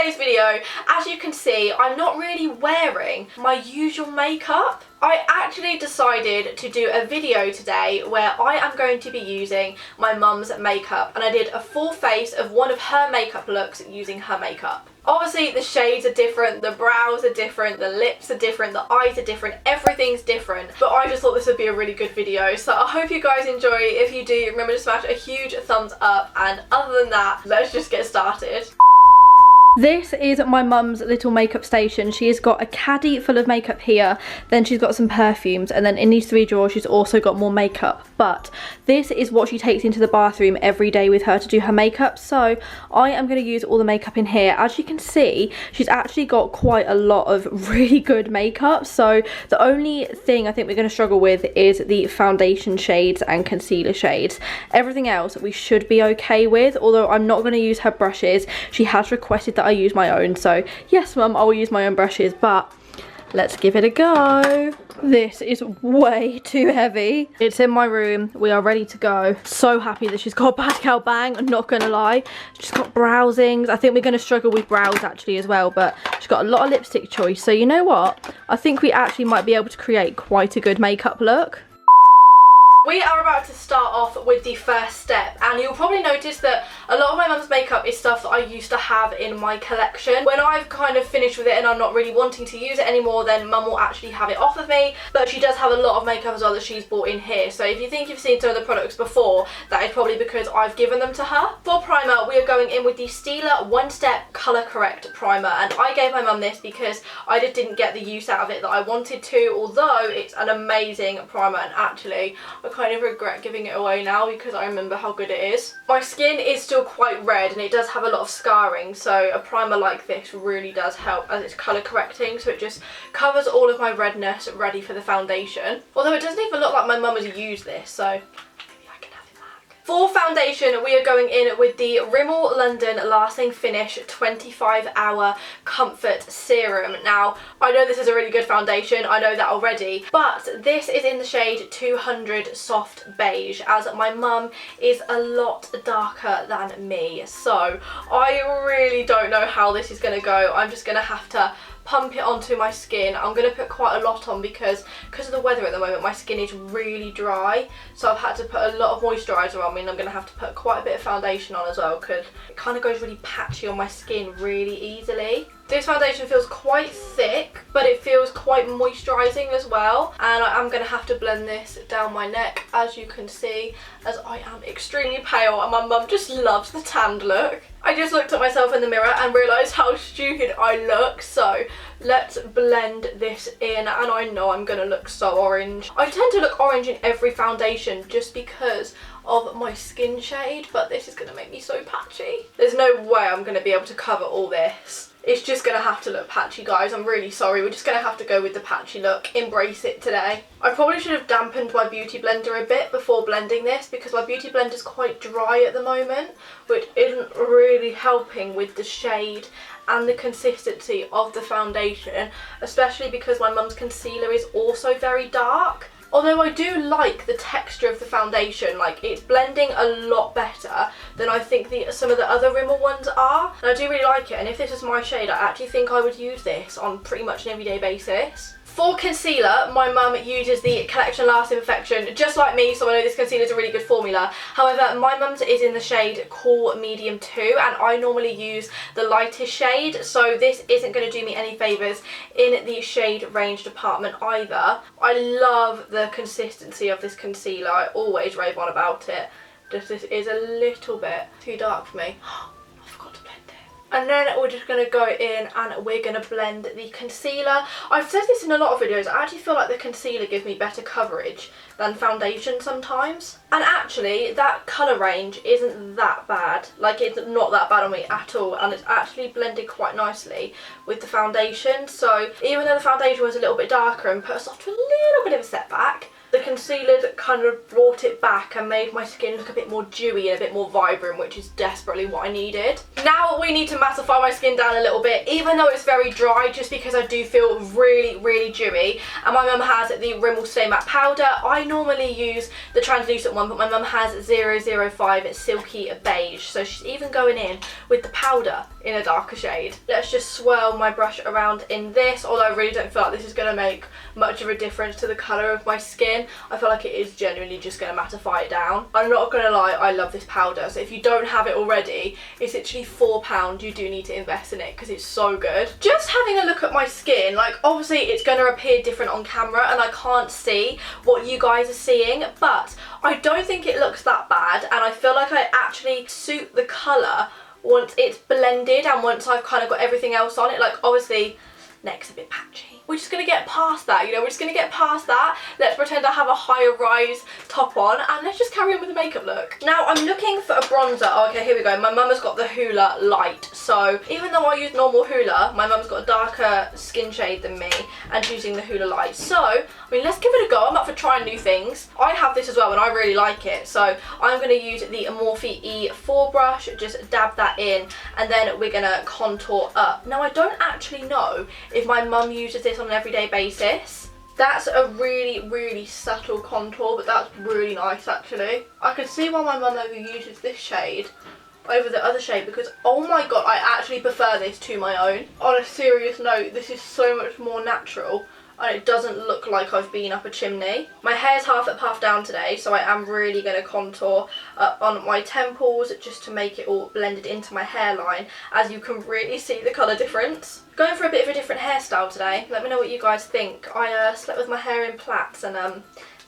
today's video, as you can see, I'm not really wearing my usual makeup. I actually decided to do a video today where I am going to be using my mum's makeup, and I did a full face of one of her makeup looks using her makeup. Obviously the shades are different, the brows are different, the lips are different, the eyes are different, everything's different, but I just thought this would be a really good video, so I hope you guys enjoy. If you do, remember to smash a huge thumbs up, and other than that, let's just get started. This is my mum's little makeup station. She has got a caddy full of makeup here, then she's got some perfumes, and then in these three drawers she's also got more makeup. But this is what she takes into the bathroom every day with her to do her makeup, so I am going to use all the makeup in here. As you can see, she's actually got quite a lot of really good makeup, so the only thing I think we're going to struggle with is the foundation shades and concealer shades. Everything else we should be okay with, although I'm not going to use her brushes. She has requested that I use my own, so yes mum, I will use my own brushes, but let's give it a go. This is way too heavy. It's in my room, we are ready to go. So happy that she's got a Pascal bang, I'm not gonna lie. She's got browsings. I think we're gonna struggle with brows actually as well, but she's got a lot of lipstick choice, so you know what, I think we actually might be able to create quite a good makeup look. We are about to start off with the first step, and you'll probably notice that a lot of my mum's makeup is stuff that I used to have in my collection. When I've kind of finished with it and I'm not really wanting to use it anymore, then mum will actually have it off of me, but she does have a lot of makeup as well that she's bought in here. So if you think you've seen some of the products before, that is probably because I've given them to her. For primer, we are going in with the Stila One Step Colour Correct Primer, and I gave my mum this because I just didn't get the use out of it that I wanted to, although it's an amazing primer, and actually I kind of regret giving it away now because I remember how good it is. My skin is still quite red and it does have a lot of scarring, so a primer like this really does help as it's colour correcting, so it just covers all of my redness ready for the foundation. Although it doesn't even look like my mum has used this, so for foundation, we are going in with the Rimmel London Lasting Finish 25-Hour Comfort Serum. Now, I know this is a really good foundation, I know that already, but this is in the shade 200 Soft Beige, as my mum is a lot darker than me, so I really don't know how this is going to go. I'm just going to have to pump it onto my skin. I'm going to put quite a lot on because of the weather at the moment my skin is really dry, so I've had to put a lot of moisturiser on me, and I'm going to have to put quite a bit of foundation on as well because it kind of goes really patchy on my skin really easily. This foundation feels quite thick, but it feels quite moisturising as well, and I am going to have to blend this down my neck, as you can see, as I am extremely pale and my mum just loves the tanned look. I just looked at myself in the mirror and realised how stupid I look, so let's blend this in, and I know I'm going to look so orange. I tend to look orange in every foundation just because of my skin shade, but this is going to make me so patchy. There's no way I'm going to be able to cover all this. It's just going to have to look patchy, guys. I'm really sorry. We're just going to have to go with the patchy look. Embrace it today. I probably should have dampened my beauty blender a bit before blending this because my beauty blender is quite dry at the moment, which isn't really helping with the shade and the consistency of the foundation, especially because my mum's concealer is also very dark. Although I do like the texture of the foundation, like it's blending a lot better than I think some of the other Rimmel ones are, and I do really like it, and if this is my shade I actually think I would use this on pretty much an everyday basis. For concealer, my mum uses the Collection Lasting Perfection, just like me, so I know this concealer is a really good formula. However, my mum's is in the shade Cool Medium 2, and I normally use the lightest shade, so this isn't going to do me any favours in the shade range department either. I love the consistency of this concealer, I always rave on about it. Just this is a little bit too dark for me. And then we're just going to go in and we're going to blend the concealer. I've said this in a lot of videos, I actually feel like the concealer gives me better coverage than foundation sometimes. And actually, that colour range isn't that bad. Like, it's not that bad on me at all, and it's actually blended quite nicely with the foundation. So even though the foundation was a little bit darker and put us off to a little bit of a setback, the concealer's kind of brought it back and made my skin look a bit more dewy and a bit more vibrant, which is desperately what I needed. Now we need to mattify my skin down a little bit, even though it's very dry, just because I do feel really, really dewy. And my mum has the Rimmel Stay Matte powder. I normally use the translucent one, but my mum has 005 Silky Beige, so she's even going in with the powder in a darker shade. Let's just swirl my brush around in this, although I really don't feel like this is going to make much of a difference to the colour of my skin. I feel like it is genuinely just going to mattify it down. I'm not going to lie, I love this powder, so if you don't have it already, it's literally £4. You do need to invest in it because it's so good. Just having a look at my skin, like obviously it's going to appear different on camera and I can't see what you guys are seeing, but I don't think it looks that bad, and I feel like I actually suit the colour once it's blended and once I've kind of got everything else on it. Like obviously neck's a bit patchy. We're just going to get past that, you know, we're just going to get past that. Let's pretend I have a higher rise top on and let's just carry on with the makeup look. Now I'm looking for a bronzer. Oh, okay, here we go. My mum has got the Hoola Light. So even though I use normal Hoola, my mum's got a darker skin shade than me and she's using the Hoola Light. So, I mean, let's give it a go. I'm up for trying new things. I have this as well and I really like it. So I'm going to use the Morphe E4 brush, just dab that in, and then we're going to contour up. Now I don't actually know if my mum uses this on an everyday basis. That's a really, really subtle contour, but that's really nice actually. I can see why my mum ever uses this shade over the other shade, because oh my god, I actually prefer this to my own. On a serious note, this is so much more natural and it doesn't look like I've been up a chimney. My hair's half up, half down today, so I am really going to contour up on my temples just to make it all blended into my hairline, as you can really see the colour difference. Going for a bit of a different hairstyle today. Let me know what you guys think. I slept with my hair in plaits and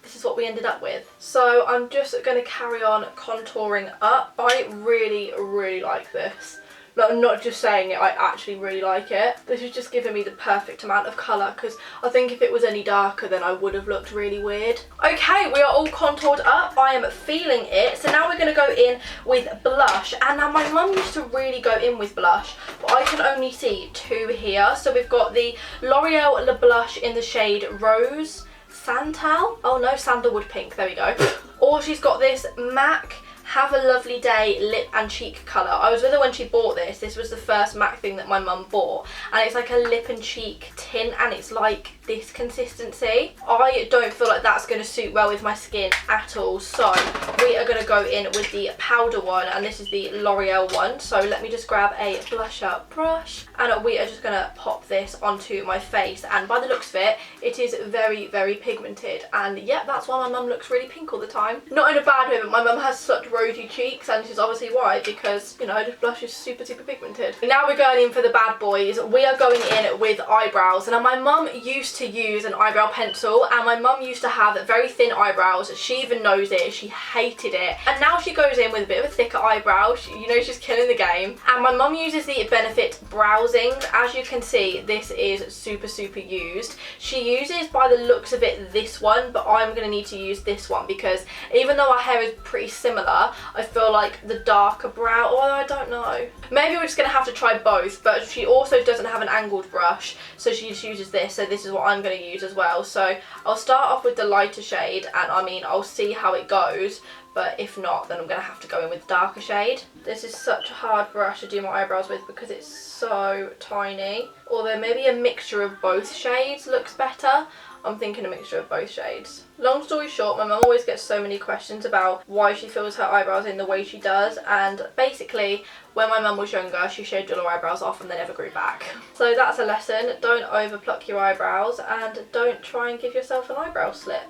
this is what we ended up with. So I'm just going to carry on contouring up. I really, really like this. Like, I'm not just saying it, I actually really like it. This is just giving me the perfect amount of colour, because I think if it was any darker then I would have looked really weird. Okay, we are all contoured up. I am feeling it. So now we're going to go in with blush. And now my mum used to really go in with blush, but I can only see two here. So we've got the L'Oreal Le Blush in the shade Rose Santal. Oh no, Sandalwood Pink, there we go. Or she's got this MAC Have a Lovely Day lip and cheek colour. I was with her when she bought this. This was the first MAC thing that my mum bought, and it's like a lip and cheek tint and it's like this consistency. I don't feel like that's going to suit well with my skin at all, so we are going to go in with the powder one, and this is the L'Oreal one. So let me just grab a blusher brush and we are just going to pop this onto my face, and by the looks of it, it is very, very pigmented, and yeah, that's why my mum looks really pink all the time. Not in a bad way, but my mum has such rosy cheeks, and this is obviously why, because, you know, this blush is super, super pigmented. Now we're going in for the bad boys. We are going in with eyebrows. Now my mum used to use an eyebrow pencil, and my mum used to have very thin eyebrows. She even knows it. She hated it, and now she goes in with a bit of a thicker eyebrow. You know, she's killing the game. And my mum uses the Benefit Browsing. As you can see, this is super, super used. She uses, by the looks of it, this one, but I'm going to need to use this one, because even though our hair is pretty similar, I feel like the darker brow, although I don't know. Maybe we're just going to have to try both, but she also doesn't have an angled brush, so she just uses this, so this is what I'm going to use as well. So I'll start off with the lighter shade, and I mean, I'll see how it goes, but if not, then I'm going to have to go in with the darker shade. This is such a hard brush to do my eyebrows with because it's so tiny, although maybe a mixture of both shades looks better. I'm thinking a mixture of both shades. Long story short, my mum always gets so many questions about why she fills her eyebrows in the way she does, and basically when my mum was younger she shaved all her eyebrows off and they never grew back. So that's a lesson. Don't over pluck your eyebrows, and don't try and give yourself an eyebrow slip.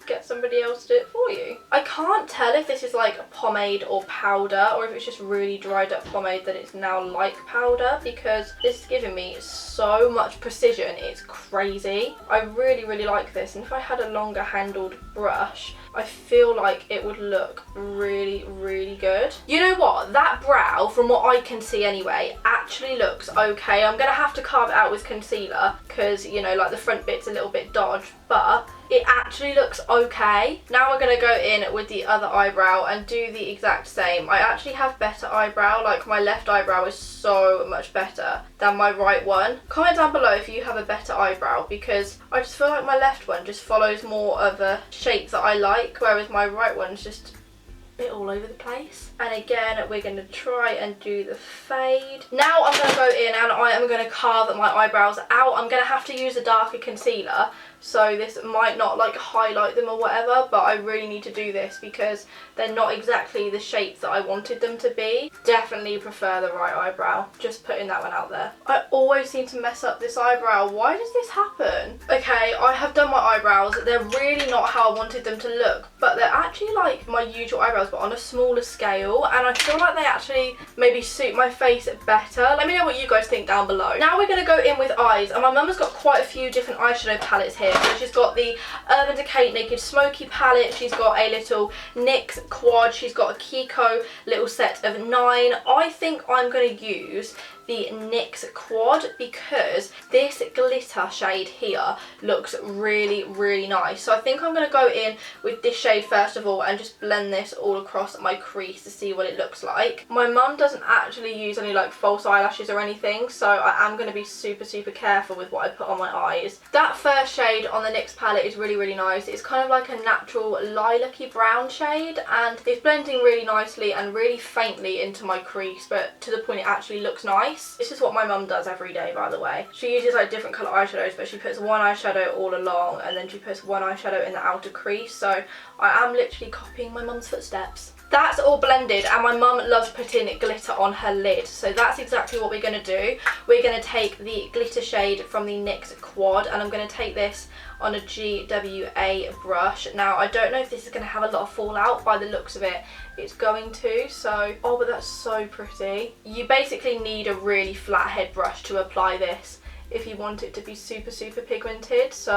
Get somebody else to do it for you. I can't tell if this is like a pomade or powder, or if it's just really dried up pomade that it's now like powder, because this is giving me so much precision, it's crazy. I really, really like this, and if I had a longer handled brush, I feel like it would look really, really good. You know what? That brow, from what I can see anyway, actually looks okay. I'm going to have to carve it out with concealer because, you know, like the front bit's a little bit dodged, but it actually looks okay. Now we're going to go in with the other eyebrow and do the exact same. I actually have better eyebrow, like my left eyebrow is so much better than my right one. Comment down below if you have a better eyebrow, because I just feel like my left one just follows more of a shape that I like, whereas my right one's just a bit all over the place. And again, we're going to try and do the fade. Now I'm going to go in and I am going to carve my eyebrows out. I'm going to have to use a darker concealer, so this might not like highlight them or whatever, but I really need to do this because they're not exactly the shape that I wanted them to be. Definitely prefer the right eyebrow, just putting that one out there. I always seem to mess up this eyebrow. Why does this happen? Okay, I have done my eyebrows. They're really not how I wanted them to look, but they're actually like my usual eyebrows but on a smaller scale, and I feel like they actually maybe suit my face better. Let me know what you guys think down below. Now we're going to go in with eyes, and my mum has got quite a few different eyeshadow palettes here. So she's got the Urban Decay Naked Smoky palette, she's got a little NYX quad, she's got a Kiko little set of 9. I think I'm going to use the NYX quad because this glitter shade here looks really, really nice. So I think I'm going to go in with this shade first of all and just blend this all across my crease to see what it looks like. My mum doesn't actually use any like false eyelashes or anything, so I am going to be super, super careful with what I put on my eyes. That first shade on the NYX palette is really, really nice. It's kind of like a natural lilac-y brown shade, and it's blending really nicely and really faintly into my crease, but to the point it actually looks nice. This is what my mum does every day, by the way. She uses like different colour eyeshadows, but she puts one eyeshadow all along and then she puts one eyeshadow in the outer crease, so I am literally copying my mum's footsteps. That's all blended, and my mum loves putting glitter on her lid, so that's exactly what we're going to do. We're going to take the glitter shade from the NYX quad, and I'm going to take this on a GWA brush. Now I don't know if this is going to have a lot of fallout. By the looks of it, it's going to, so oh, but that's so pretty. You basically need a really flat head brush to apply this if you want it to be super, super pigmented. So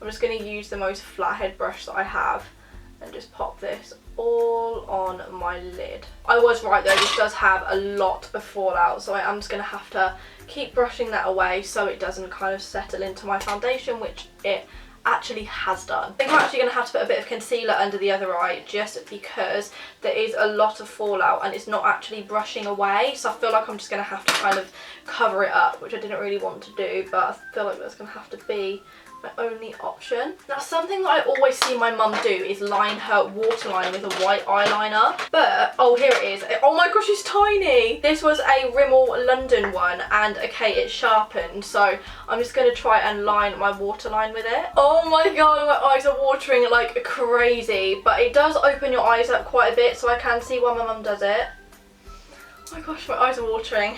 I'm just going to use the most flat head brush that I have and just pop this all on my lid. I was right though, this does have a lot of fallout, so I am just going to have to keep brushing that away so it doesn't kind of settle into my foundation, which it actually has done. I think I'm actually going to have to put a bit of concealer under the other eye just because there is a lot of fallout and it's not actually brushing away, so I feel like I'm just going to have to kind of cover it up, which I didn't really want to do, but I feel like that's going to have to be my only option. Now something that I always see my mum do is line her waterline with a white eyeliner, but oh, here it is. Oh my gosh, it's tiny. This was a Rimmel London one, and okay, it's sharpened, so I'm just going to try and line my waterline with it. Oh my god, my eyes are watering like crazy, but it does open your eyes up quite a bit, so I can see why my mum does it. Oh my gosh, my eyes are watering.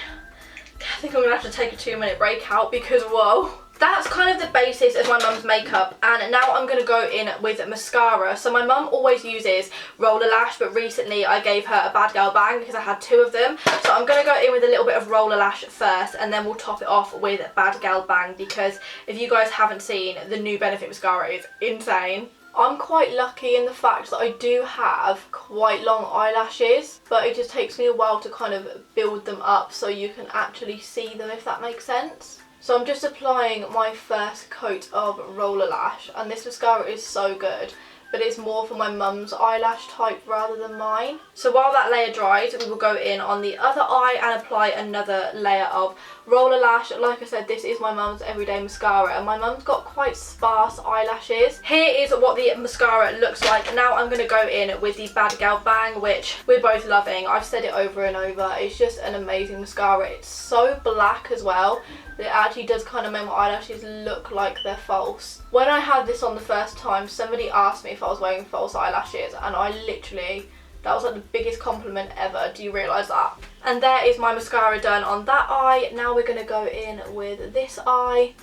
I think I'm going to have to take a 2-minute break out because whoa. That's kind of the basis of my mum's makeup, and now I'm going to go in with mascara. So my mum always uses Roller Lash, but recently I gave her a Bad Girl Bang because I had 2 of them. So I'm going to go in with a little bit of Roller Lash first, and then we'll top it off with Bad Girl Bang, because if you guys haven't seen, the new Benefit mascara is insane. I'm quite lucky in the fact that I do have quite long eyelashes, but it just takes me a while to kind of build them up so you can actually see them, if that makes sense. So I'm just applying my first coat of Roller Lash, and this mascara is so good, but it's more for my mum's eyelash type rather than mine. So while that layer dries, we will go in on the other eye and apply another layer of Roller Lash. Like I said, this is my mum's everyday mascara, and my mum's got quite sparse eyelashes. Here is what the mascara looks like. Now I'm going to go in with the Bad Girl Bang, which we're both loving. I've said it over and over. It's just an amazing mascara. It's so black as well. It actually does kind of make my eyelashes look like they're false. When I had this on the first time, somebody asked me if I was wearing false eyelashes, and I literally, that was like the biggest compliment ever. Do you realise that? And there is my mascara done on that eye. Now we're going to go in with this eye.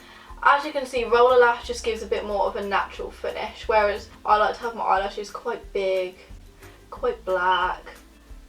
As you can see, Roller Lash just gives a bit more of a natural finish, whereas I like to have my eyelashes quite big, quite black,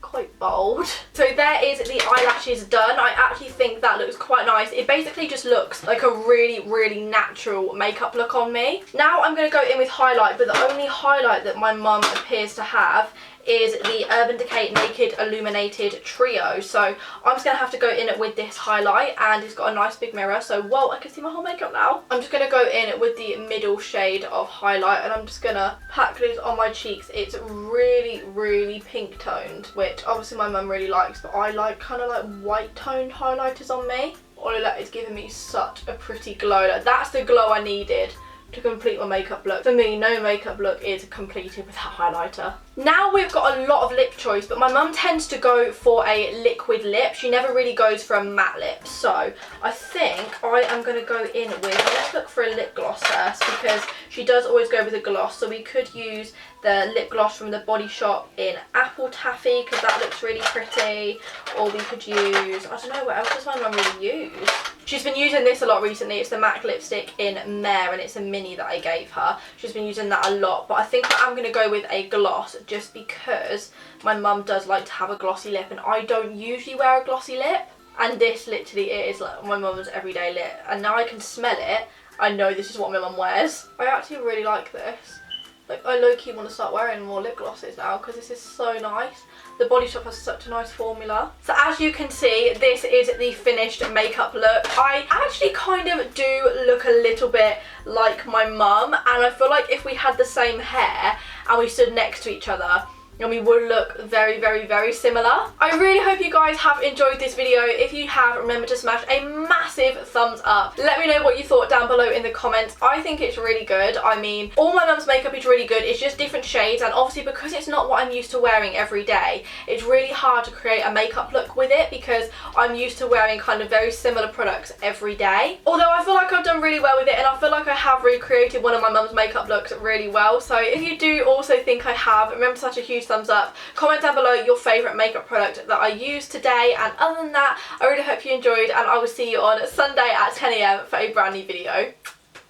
quite bold. So there is the eyelashes done. I actually think that looks quite nice. It basically just looks like a really natural makeup look on me. Now I'm going to go in with highlight, but the only highlight that my mum appears to have is the Urban Decay Naked Illuminated Trio. So I'm just going to have to go in with this highlight, and it's got a nice big mirror, so whoa, I can see my whole makeup now. I'm just going to go in with the middle shade of highlight, and I'm just going to pack this on my cheeks. It's really pink toned, which obviously my mum really likes, but I like kind of like white toned highlighters on me. All of that is giving me such a pretty glow. Like, that's the glow I needed to complete my makeup look. For me, no makeup look is completed without highlighter. Now we've got a lot of lip choice, but my mum tends to go for a liquid lip. She never really goes for a matte lip. So I think I am going to go in with, let's look for a lip gloss first, because she does always go with a gloss. So we could use the lip gloss from the Body Shop in Apple Taffy, because that looks really pretty. Or we could use, I don't know, what else does my mum really use? She's been using this a lot recently. It's the MAC lipstick in Mare, and it's a mini that I gave her. She's been using that a lot, but I think I'm going to go with a gloss, just because my mum does like to have a glossy lip, and I don't usually wear a glossy lip. And this literally is like my mum's everyday lip, and now I can smell it. I know this is what my mum wears. I actually really like this. Like, I low-key want to start wearing more lip glosses now, because this is so nice. The Body Shop has such a nice formula. So as you can see, this is the finished makeup look. I actually kind of do look a little bit like my mum, and I feel like if we had the same hair and we stood next to each other, and we would look very similar. I really hope you guys have enjoyed this video. If you have, remember to smash a massive thumbs up. Let me know what you thought down below in the comments. I think it's really good. I mean, all my mum's makeup is really good. It's just different shades, and obviously because it's not what I'm used to wearing every day, it's really hard to create a makeup look with it, because I'm used to wearing kind of very similar products every day. Although I feel like I've done really well with it, and I feel like I have recreated one of my mum's makeup looks really well. So if you do also think I have, remember to such a huge thumbs up. Comment down below your favourite makeup product that I used today, and other than that, I really hope you enjoyed, and I will see you on Sunday at 10 AM for a brand new video.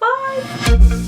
Bye!